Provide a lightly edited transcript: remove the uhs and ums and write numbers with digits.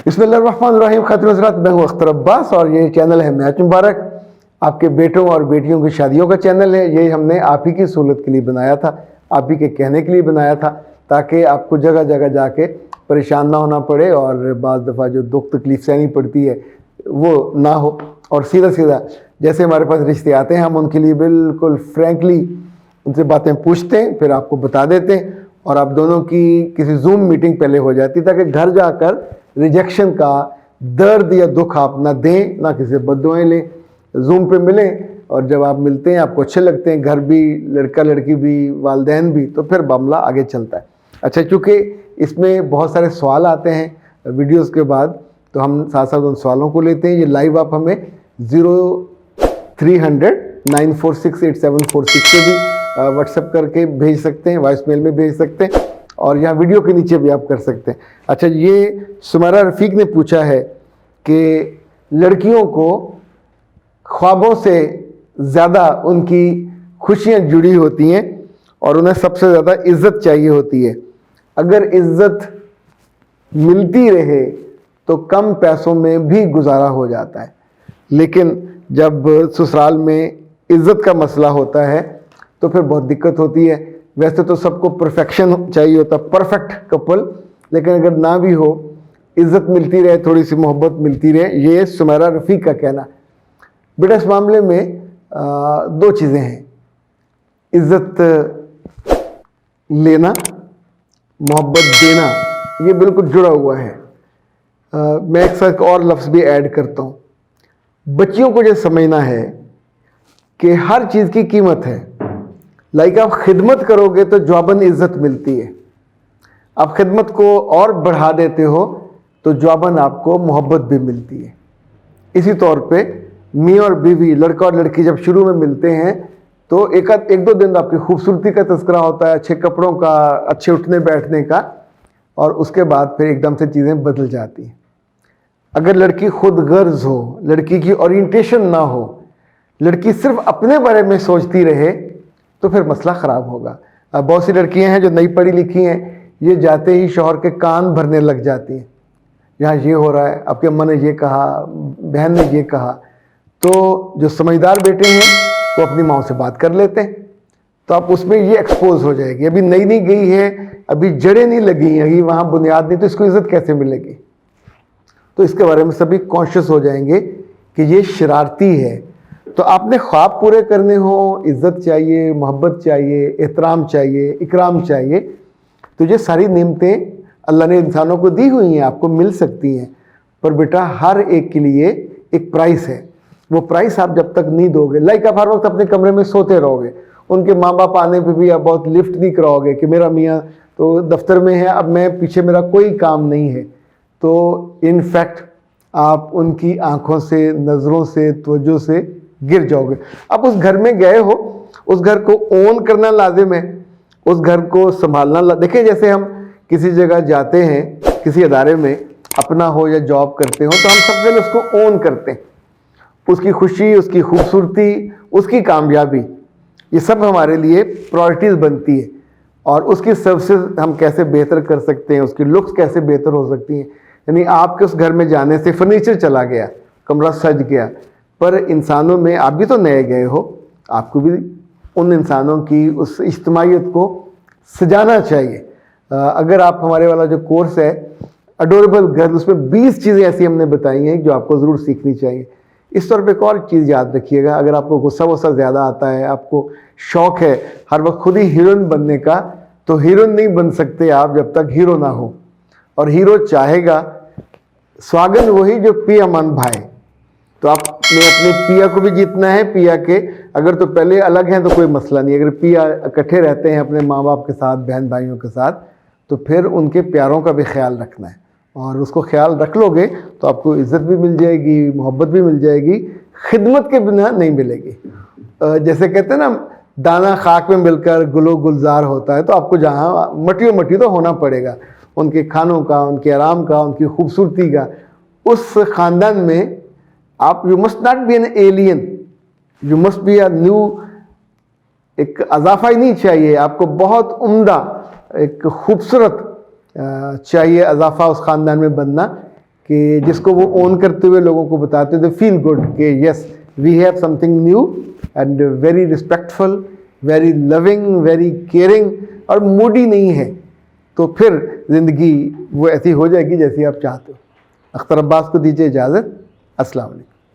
बिस्मिल्लाहिर्रहमानिर्रहीम। खातिन हज़रात, मैं हूँ अख्तर अब्बास और ये चैनल है मैच मुबारक। आपके बेटों और बेटियों की शादियों का चैनल है। ये हमने आप ही की सहूलत के लिए बनाया था, आप ही के कहने के लिए बनाया था, ताकि आपको जगह जगह जाके परेशान ना होना पड़े और बाज़ दफ़ा जो दुख तकलीफ़ सहनी पड़ती है वो ना हो। और सीधा सीधा जैसे हमारे पास रिश्ते आते हैं हम उनके लिए बिल्कुल फ्रैंकली उनसे बातें पूछते हैं, फिर आपको बता देते हैं और आप दोनों की किसी जूम मीटिंग पहले हो जाती, ताकि घर जाकर रिजेक्शन का दर्द या दुख आप ना दें, ना किसी बद्दुआएं लें। जूम पे मिलें और जब आप मिलते हैं आपको अच्छे लगते हैं, घर भी, लड़का लड़की भी, वालिदैन भी, तो फिर मामला आगे चलता है। अच्छा, चूँकि इसमें बहुत सारे सवाल आते हैं वीडियोस के बाद, तो हम साथ साथ उन सवालों को लेते हैं। ये लाइव आप हमें 0300-946-8746 से भी व्हाट्सएप करके भेज सकते हैं, वॉइस मेल में भेज सकते हैं और यहाँ वीडियो के नीचे भी आप कर सकते हैं। अच्छा, ये सुमेरा रफ़ीक ने पूछा है कि लड़कियों को ख्वाबों से ज़्यादा उनकी खुशियाँ जुड़ी होती हैं और उन्हें सबसे ज़्यादा इज़्ज़त चाहिए होती है। अगर इज़्ज़त मिलती रहे तो कम पैसों में भी गुजारा हो जाता है, लेकिन जब ससुराल में इज़्ज़त का मसला होता है तो फिर बहुत दिक्कत होती है। वैसे तो सबको परफेक्शन चाहिए होता, परफेक्ट कपल, लेकिन अगर ना भी हो, इज़्ज़त मिलती रहे, थोड़ी सी मोहब्बत मिलती रहे, ये सुमेरा रफ़ीक का कहना। बेटा, इस मामले में दो चीज़ें हैं, इज़्ज़त लेना, मोहब्बत देना, ये बिल्कुल जुड़ा हुआ है। मैं एक साथ और लफ्ज़ भी ऐड करता हूँ। बच्चियों को ये समझना है कि हर चीज़ की कीमत है। लाइक आप खिदमत करोगे तो जवाबन इज़्ज़त मिलती है, आप खिदमत को और बढ़ा देते हो तो जवाबन आपको मोहब्बत भी मिलती है। इसी तौर पे मियाँ और बीवी, लड़का और लड़की जब शुरू में मिलते हैं तो एक दो दिन आपकी खूबसूरती का तज़किरा होता है, अच्छे कपड़ों का, अच्छे उठने बैठने का, और उसके बाद फिर एकदम से चीज़ें बदल जाती हैं। अगर लड़की खुद गर्ज हो, लड़की की ओरिएंटेशन ना हो, लड़की सिर्फ अपने बारे में सोचती रहे, तो फिर मसला ख़राब होगा। अब बहुत सी लड़कियां हैं जो नई पढ़ी लिखी हैं, ये जाते ही शौहर के कान भरने लग जाती हैं, यहाँ ये हो रहा है, आपके अम्मा ने ये कहा, बहन ने ये कहा। तो जो समझदार बेटे हैं वो अपनी माँ से बात कर लेते हैं, तो आप उसमें ये एक्सपोज हो जाएगी। अभी नई नहीं गई है, अभी जड़ें नहीं लगी हैं, अभी वहाँ बुनियाद नहीं, तो इसको इज़्ज़त कैसे मिलेगी। तो इसके बारे में सभी कॉन्शियस हो जाएंगे कि ये शरारती है। तो आपने ख्वाब पूरे करने हो, इज़्ज़त चाहिए, मोहब्बत चाहिए, एहतराम चाहिए, इकराम चाहिए, तो ये सारी नेमतें अल्लाह ने इंसानों को दी हुई हैं, आपको मिल सकती हैं। पर बेटा, हर एक के लिए एक प्राइस है। वो प्राइस आप जब तक नहीं दोगे, लाइक आप हर वक्त अपने कमरे में सोते रहोगे, उनके माँ बाप आने पे भी आप बहुत लिफ्ट नहीं कराओगे कि मेरा मियाँ तो दफ्तर में है, अब मैं पीछे, मेरा कोई काम नहीं है, तो इनफैक्ट आप उनकी आंखों से, नज़रों से, तवज्जो से गिर जाओगे। आप उस घर में गए हो, उस घर को ओन करना लाजिम है, उस घर को संभालना। देखिए, जैसे हम किसी जगह जाते हैं, किसी अदारे में अपना हो या जॉब करते हो, तो हम सबसे पहले उसको ओन करते हैं, उसकी खुशी, उसकी खूबसूरती, उसकी कामयाबी, ये सब हमारे लिए प्रायोरिटीज़ बनती है। और उसकी सर्विसेज हम कैसे बेहतर कर सकते हैं, उसकी लुक्स कैसे बेहतर हो सकती हैं। यानी आपके उस घर में जाने से फर्नीचर चला गया, कमरा सज गया, पर इंसानों में आप भी तो नए गए हो, आपको भी उन इंसानों की उस इज्तिमाइयत को सजाना चाहिए। अगर आप, हमारे वाला जो कोर्स है अडोरेबल घर, उसमें 20 चीज़ें ऐसी हमने बताई हैं जो आपको ज़रूर सीखनी चाहिए। इस तौर पे एक और चीज़ याद रखिएगा, अगर आपको गुस्सा वुस्सा ज़्यादा आता है, आपको शौक़ है हर वक्त खुद ही हीरोइन बनने का, तो हीरोइन नहीं बन सकते आप जब तक हीरो ना हो। और हीरो चाहेगा स्वागन वही जो पिया मन भाए। तो आपने अपने पिया को भी जीतना है, पिया के अगर तो पहले अलग हैं तो कोई मसला नहीं, अगर पिया इकट्ठे रहते हैं अपने माँ बाप के साथ, बहन भाइयों के साथ, तो फिर उनके प्यारों का भी ख्याल रखना है, और उसको ख्याल रख लोगे तो आपको इज़्ज़त भी मिल जाएगी, मोहब्बत भी मिल जाएगी, खिदमत के बिना नहीं मिलेगी। जैसे कहते हैं ना, दाना खाक में मिलकर गुलो गुलजार होता है, तो आपको जहाँ मटियो मटी तो होना पड़ेगा, उनके खानों का, उनके आराम का, उनकी खूबसूरती का। उस ख़ानदान में आप, you must not be an alien, you must be a new, एक अजाफा ही नहीं चाहिए आपको, बहुत उम्दा, एक खूबसूरत चाहिए अजाफा उस ख़ानदान में बनना, कि जिसको वो ओन करते हुए लोगों को बताते थे फील गुड कि yes we have something new and very respectful, very loving, very caring और मूडी नहीं है, तो फिर ज़िंदगी वो ऐसी हो जाएगी जैसी आप चाहते हो। अख्तर अब्बास को दीजिए इजाज़त। अस्सलाम वालेकुम।